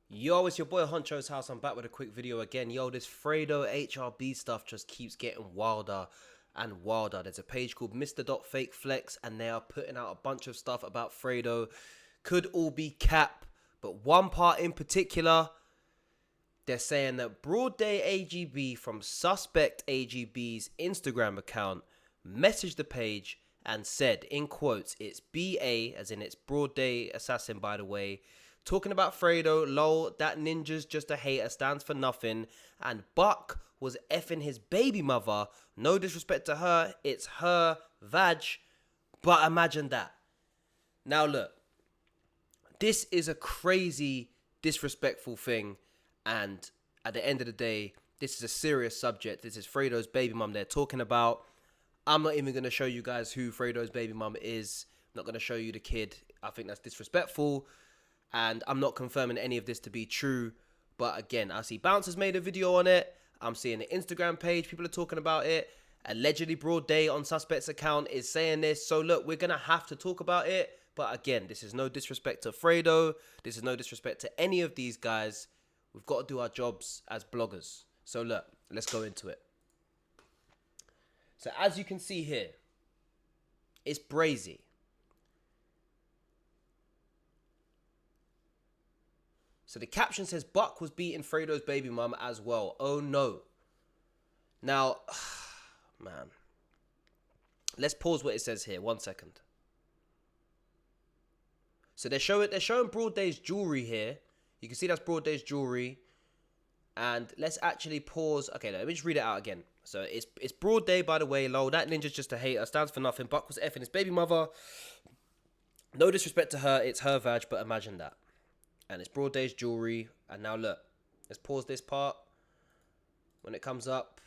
Yo, it's your boy Honcho's house. I'm back with a quick video again. Yo, this Fredo HRB stuff just keeps getting wilder and wilder. There's a page called Mr.FakeFlex and they are putting out a bunch of stuff about Fredo. Could all be cap, but one part in particular, they're saying that Broadday AGB from suspect AGB's Instagram account messaged the page and said, in quotes, it's BA, as in it's Broadday Assassin, by the way, talking about Fredo, lol, that ninja's just a hater, stands for nothing, and Buck was effing his baby mother. No disrespect to her, it's her vag, but imagine that. Now look, this is a crazy, disrespectful thing, and at the end of the day, this is a serious subject. This is Fredo's baby mum they're talking about. I'm not even going to show you guys who Fredo's baby mum is. I'm not going to show you the kid. I think that's disrespectful. And I'm not confirming any of this to be true. But again, I see Bouncers made a video on it. I'm seeing the Instagram page. People are talking about it. Allegedly Broadday on Suspect's account is saying this. So look, we're going to have to talk about it. But again, this is no disrespect to Fredo. This is no disrespect to any of these guys. We've got to do our jobs as bloggers. So look, let's go into it. So as you can see here, it's brazy. So the caption says, Buck was beating Fredo's baby mum as well. Oh no. Now, man. Let's pause what it says here. 1 second. So they're showing Broadday's jewelry here. You can see that's Broadday's jewelry. And let's actually pause. Okay, let me just read it out again. So it's Broadday, by the way, lol. That ninja's just a hater, stands for nothing. Buck was effing his baby mother. No disrespect to her, it's her vag, but imagine that. And it's Broadday's jewelry. And now look, let's pause this part when it comes up.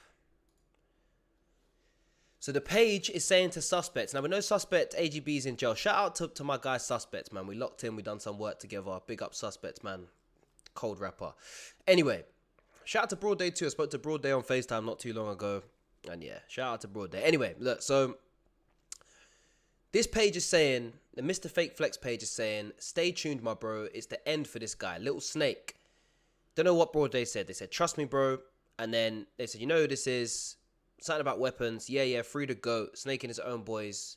So the page is saying to suspects. Now we know suspect AGB's in jail. Shout out to my guy Suspects, man. We locked in, we done some work together. Big up Suspects, man. Cold rapper. Anyway, shout out to Broadday too. I spoke to Broadday on FaceTime not too long ago. And yeah, shout out to Broadday. Anyway, look, so this page is saying, the Mr.FakeFlex page is saying, stay tuned, my bro. It's the end for this guy. Little Snake. Don't know what Broadday said. They said, trust me, bro. And then they said, you know who this is? Something about weapons. Yeah, free to go. Snake and his own boys.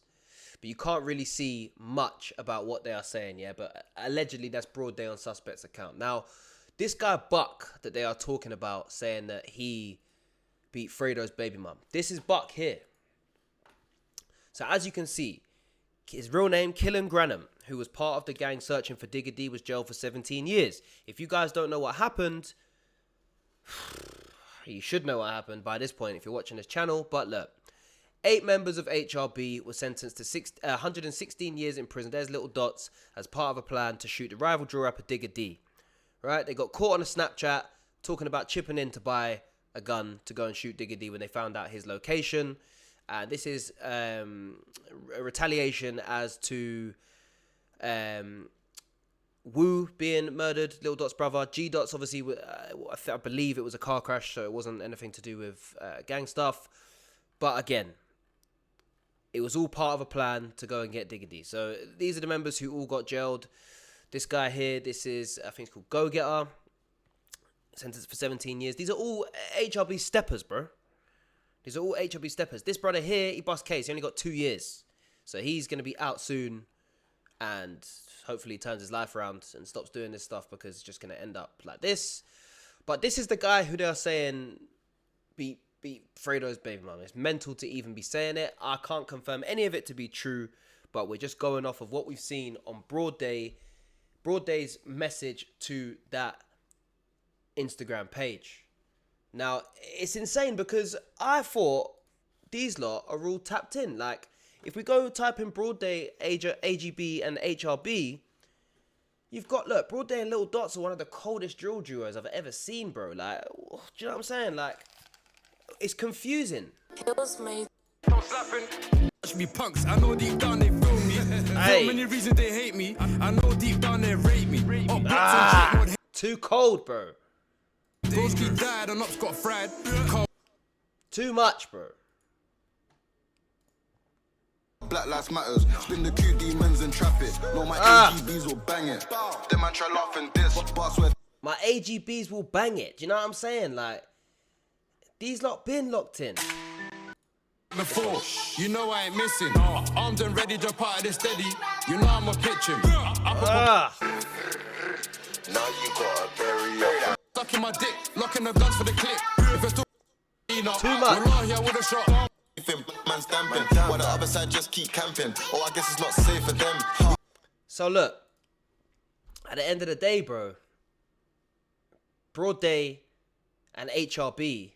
But you can't really see much about what they are saying, yeah? But allegedly, that's Broadday on Suspect's account. Now, this guy Buck that they are talking about, saying that he beat Fredo's baby mum. This is Buck here. So as you can see, his real name, Killen Granham, who was part of the gang searching for Digger D, was jailed for 17 years. If you guys don't know what happened, you should know what happened by this point if you're watching this channel. But look, 8 members of HRB were sentenced to 116 years in prison. There's little dots as part of a plan to shoot the rival drill rapper Digger D. Right? They got caught on a Snapchat talking about chipping in to buy a gun to go and shoot Digger D when they found out his location. And this is a retaliation as to Wu being murdered, Lil Dot's brother. G Dot's obviously, I believe it was a car crash, so it wasn't anything to do with gang stuff. But again, it was all part of a plan to go and get Digger D. So these are the members who all got jailed. This guy here, this is, I think it's called Go Getter, sentenced for 17 years. These are all HRB steppers, bro. These are all HRB steppers. This brother here, he bust case. He only got 2 years. So he's going to be out soon. And hopefully he turns his life around and stops doing this stuff because it's just going to end up like this. But this is the guy who they're saying beat Fredo's baby mum. It's mental to even be saying it. I can't confirm any of it to be true. But we're just going off of what we've seen on Broadday's message to that Instagram page. Now, it's insane because I thought these lot are all tapped in. Like, if we go type in Broadday, AGB, and HRB, you've got, look, Broadday and Little Dots are one of the coldest drill duos I've ever seen, bro. Like, do you know what I'm saying? Like, it's confusing. Kills me. Watch me punks, I know deep down they feel me. Hey. So many reasons they hate me. I know deep down they rate me. Too cold, bro. Broski died and Ops got fried. Too much, bro. Black Lives Matters, spin the Q demons and trap it. No, my AGBs will bang it. Them man try laughing this, boss with My AGBs will bang it. Do you know what I'm saying? Like, these lot been locked in. Before, you know I ain't missing. Armed and ready, jump out of this steady. You know I'm a pitching. Ah, Now you gotta bury up. Sucking my dick, locking the guns for the clip. If it's too much. Wallahi, I would've shot. Man stamping. While the other side just keep camping. Oh, I guess it's not safe for them. So look, at the end of the day, bro, Broadday and HRB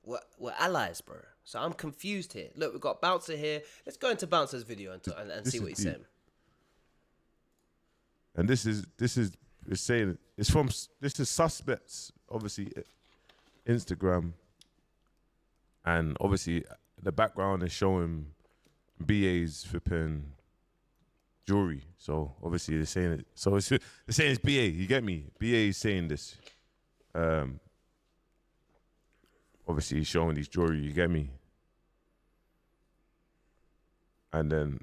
were allies, bro. So I'm confused here. Look, we've got Bouncer here. Let's go into Bouncer's video and see what he's saying. And this is it's saying this is suspects, obviously Instagram, and obviously the background is showing BA's flipping jewelry. So obviously they're saying it. So they're saying it's BA. You get me? BA is saying this. Obviously he's showing these jewelry. You get me? And then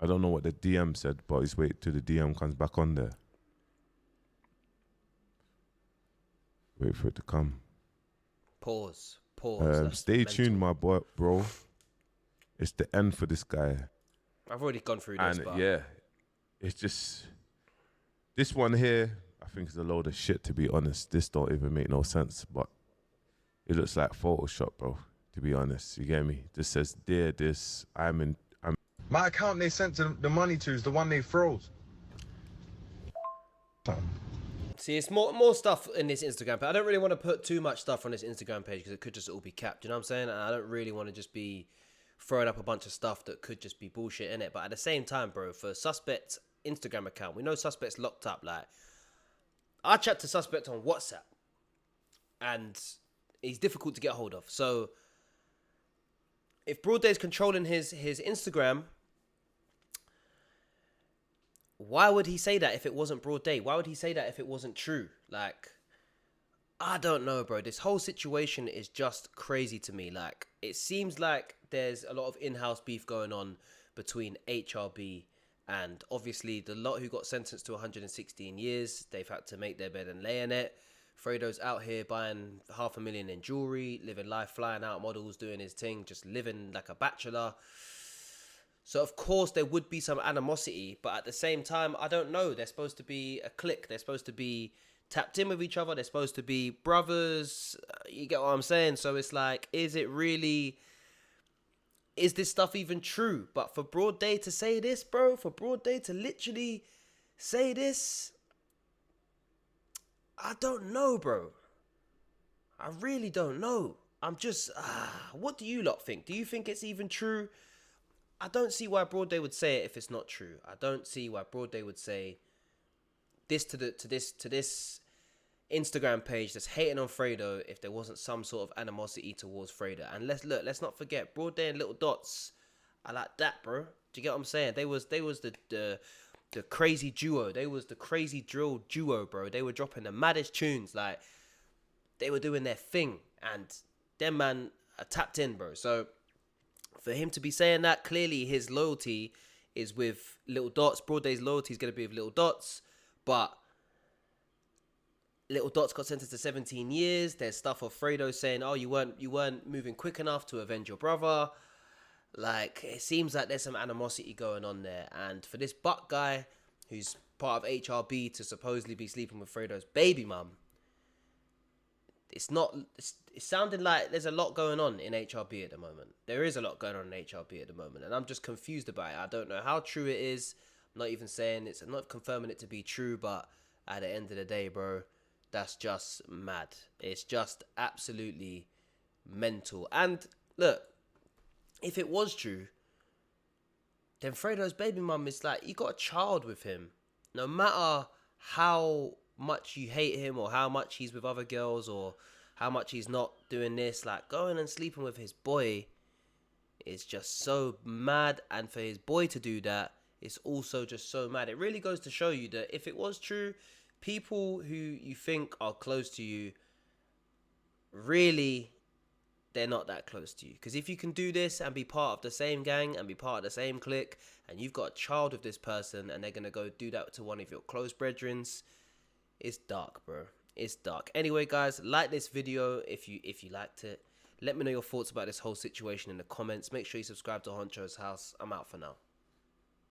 I don't know what the DM said, but he's wait till the DM comes back on there. Wait for it to come. Pause. Stay tuned, my boy, bro. It's the end for this guy. I've already gone through this, And but yeah, it's just this one here. I think is a load of shit. To be honest, this don't even make no sense. But it looks like Photoshop, bro. To be honest, you get me? This says, "Dear this, I'm." My account they sent the money to is the one they froze. see, it's more stuff in this Instagram page. I don't really want to put too much stuff on this Instagram page because it could just all be capped. You know what I'm saying? And I don't really want to just be throwing up a bunch of stuff that could just be bullshit in it. But at the same time, bro, for Suspect's Instagram account, we know Suspect's locked up. Like, I chat to Suspect on WhatsApp, and he's difficult to get hold of. So if Broadday's controlling his Instagram, why would he say that if it wasn't Broadday? Why would he say that if it wasn't true? Like, I don't know, bro. This whole situation is just crazy to me. Like, it seems like there's a lot of in-house beef going on between HRB and obviously the lot who got sentenced to 116 years. They've had to make their bed and lay in it. Fredo's out here buying $500,000 in jewelry, living life, flying out models, doing his thing, just living like a bachelor. So, of course, there would be some animosity, but at the same time, I don't know. They're supposed to be a clique. They're supposed to be tapped in with each other. They're supposed to be brothers. You get what I'm saying? So it's like, is it really... Is this stuff even true? But for Broadday to say this, bro, for Broadday to literally say this, I don't know, bro. I really don't know. I'm just... what do you lot think? Do you think it's even true? I don't see why Broadday would say it if it's not true. I don't see why Broadday would say this to this Instagram page that's hating on Fredo if there wasn't some sort of animosity towards Fredo. And let's not forget, Broadday and Little Dots, I like that, bro. Do you get what I'm saying? They was the crazy duo. They was the crazy drill duo, bro. They were dropping the maddest tunes. Like, they were doing their thing, and them man are tapped in, bro. So for him to be saying that, clearly his loyalty is with Little Dots. Broadday's loyalty is going to be with Little Dots. But Little Dots got sentenced to 17 years. There's stuff of Fredo saying, oh, you weren't moving quick enough to avenge your brother. Like, it seems like there's some animosity going on there. And for this Buck guy, who's part of HRB, to supposedly be sleeping with Fredo's baby mum, it's sounding like there's a lot going on in HRB at the moment. There is a lot going on in HRB at the moment, and I'm just confused about it. I don't know how true it is. I'm not even saying I'm not confirming it to be true, but at the end of the day, bro, that's just mad. It's just absolutely mental. And look, if it was true, then Fredo's baby mum is like, you got a child with him. No matter how much you hate him or how much he's with other girls or how much he's not doing this, like, going and sleeping with his boy is just so mad. And for his boy to do that, it's also just so mad. It really goes to show you that if it was true, people who you think are close to you, really, they're not that close to you. Because if you can do this and be part of the same gang and be part of the same clique, and you've got a child with this person and they're going to go do that to one of your close brethrens, It's dark, bro. It's dark. Anyway, guys, like this video if you liked it. Let me know your thoughts about this whole situation in the comments. Make sure you subscribe to Honcho's House. I'm out for now.